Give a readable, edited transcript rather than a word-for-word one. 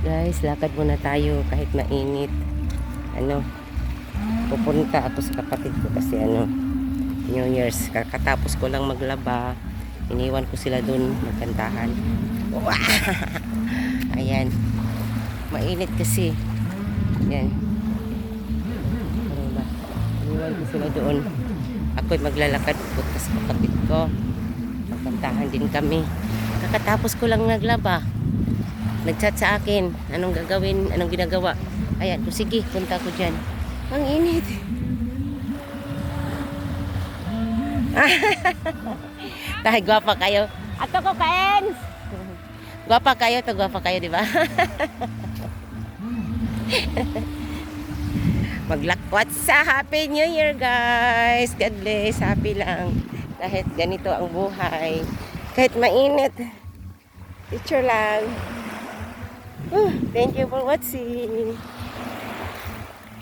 Guys, lakad muna tayo kahit mainit. Pupunta ako sa kapatid ko kasi New Year's. Kakatapos ko lang maglaba. Iniwan ko sila dun magkantahan. Wow! Ayan. Mainit kasi. Ayan. Ano ba? Iniwan ko sila doon. Ako'y maglalakad pupunta sa kapatid ko. Magkantahan din kami. Kakatapos ko lang naglaba. Nag-chat sa akin, anong gagawin, anong ginagawa. Ayan, sige, punta ko dyan. Ang init. Tahay, gwapa kayo. Ato ko, Kaens! Gwapa kayo, di ba? Maglakwat sa Happy New Year, guys. God bless, happy lang. Kahit ganito ang buhay. Kahit mainit. Picture lang. Thank you for watching.